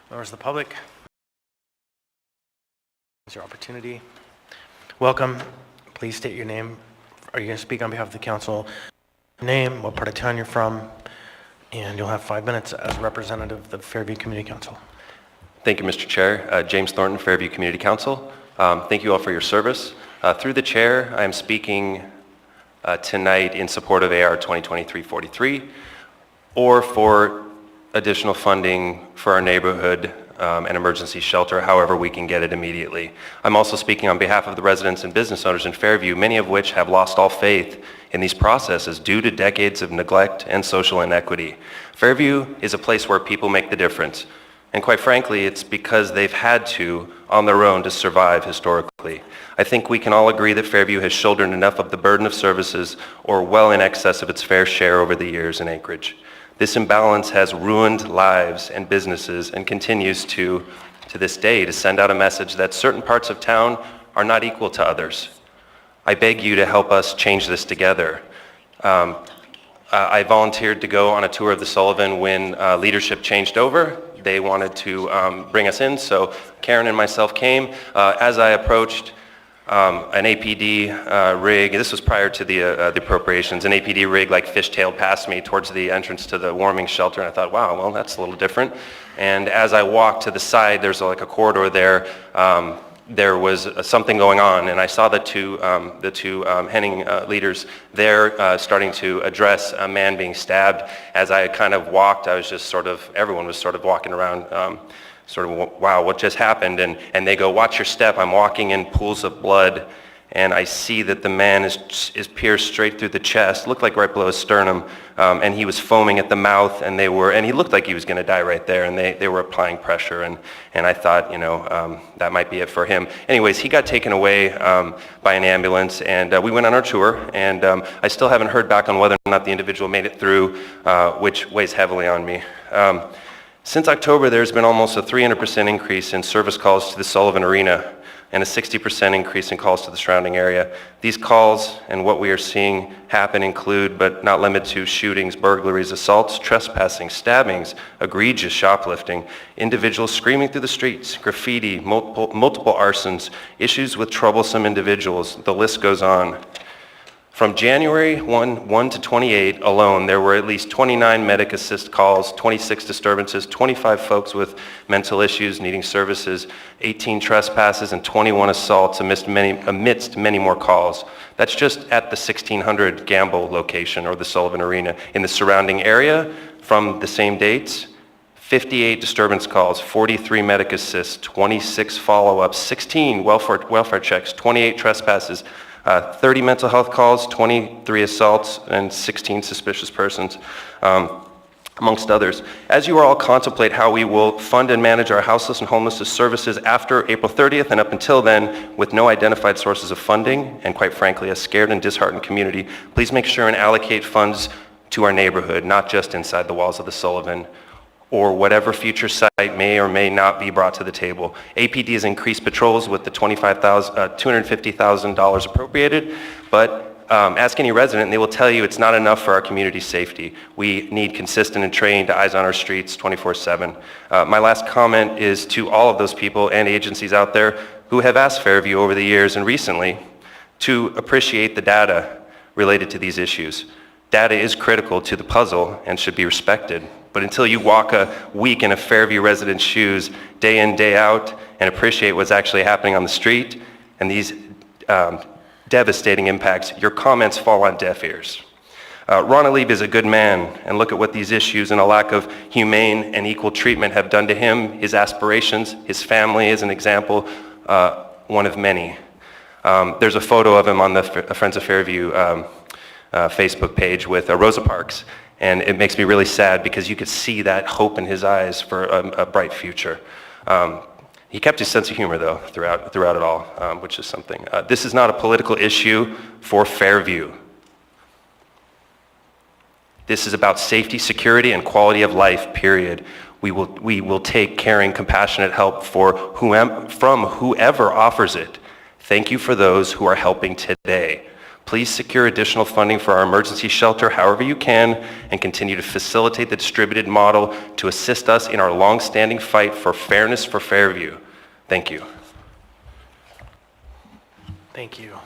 Members of the public, it's your opportunity. Welcome. Please state your name. Are you going to speak on behalf of the council? Name, what part of town you're from, and you'll have 5 minutes as a representative of the Fairview Community Council. Thank you, Mr. Chair. James Thornton, Fairview Community Council. Thank you all for your service. Through the chair, I am speaking tonight in support of AR 2023-43 or for additional funding for our neighborhood and emergency shelter, however we can get it immediately. I'm also speaking on behalf of the residents and business owners in Fairview, many of which have lost all faith in these processes due to decades of neglect and social inequity. Fairview is a place where people make the difference. And quite frankly, it's because they've had to on their own to survive historically. I think we can all agree that Fairview has shouldered enough of the burden of services or well in excess of its fair share over the years in Anchorage. This imbalance has ruined lives and businesses and continues to this day to send out a message that certain parts of town are not equal to others. I beg you to help us change this together. I volunteered to go on a tour of the Sullivan when leadership changed over. They wanted to bring us in, so Karen and myself came. As I approached an APD rig, this was prior to the appropriations, an APD rig like fishtailed past me towards the entrance to the warming shelter, and I thought, wow, well, that's a little different. And as I walked to the side, there's like a corridor there, there was something going on, and I saw the two Henning leaders there starting to address a man being stabbed. As I kind of walked, I was just everyone was sort of walking around, wow, what just happened? And they go, watch your step. I'm walking in pools of blood, and I see that the man is pierced straight through the chest, looked like right below his sternum, and he was foaming at the mouth, and he looked like he was going to die right there, and they were applying pressure, and I thought, that might be it for him. Anyways, he got taken away by an ambulance, and we went on our tour, and I still haven't heard back on whether or not the individual made it through, which weighs heavily on me. Since October, there's been almost a 300% increase in service calls to the Sullivan Arena and a 60% increase in calls to the surrounding area. These calls and what we are seeing happen include, but not limited to, shootings, burglaries, assaults, trespassing, stabbings, egregious shoplifting, individuals screaming through the streets, graffiti, multiple arsons, issues with troublesome individuals. The list goes on. From January 1 to 28 alone, there were at least 29 medic assist calls, 26 disturbances, 25 folks with mental issues needing services, 18 trespasses, and 21 assaults amidst many more calls. That's just at the 1600 Gamble location or the Sullivan Arena. In the surrounding area, from the same dates, 58 disturbance calls, 43 medic assists, 26 follow-ups, 16 welfare checks, 28 trespasses, 30 mental health calls, 23 assaults, and 16 suspicious persons, amongst others. As you all contemplate how we will fund and manage our houseless and homeless services after April 30th and up until then, with no identified sources of funding, and quite frankly, a scared and disheartened community, please make sure and allocate funds to our neighborhood, not just inside the walls of the Sullivan, or whatever future site may or may not be brought to the table. APD has increased patrols with the $250,000 appropriated, but ask any resident and they will tell you it's not enough for our community safety. We need consistent and trained eyes on our streets 24/7. My last comment is to all of those people and agencies out there who have asked Fairview over the years and recently to appreciate the data related to these issues. Data is critical to the puzzle and should be respected. But until you walk a week in a Fairview resident's shoes, day in, day out, and appreciate what's actually happening on the street and these devastating impacts, your comments fall on deaf ears. Ron Alib is a good man, and look at what these issues and a lack of humane and equal treatment have done to him, his aspirations, his family is an example, one of many. There's a photo of him on the Friends of Fairview Facebook page with Rosa Parks. And it makes me really sad because you could see that hope in his eyes for a bright future. He kept his sense of humor, though, throughout it all, which is something. This is not a political issue for Fairview. This is about safety, security, and quality of life, period. We will take caring, compassionate help from whoever offers it. Thank you for those who are helping today. Please secure additional funding for our emergency shelter however you can and continue to facilitate the distributed model to assist us in our long-standing fight for fairness for Fairview. Thank you. Thank you.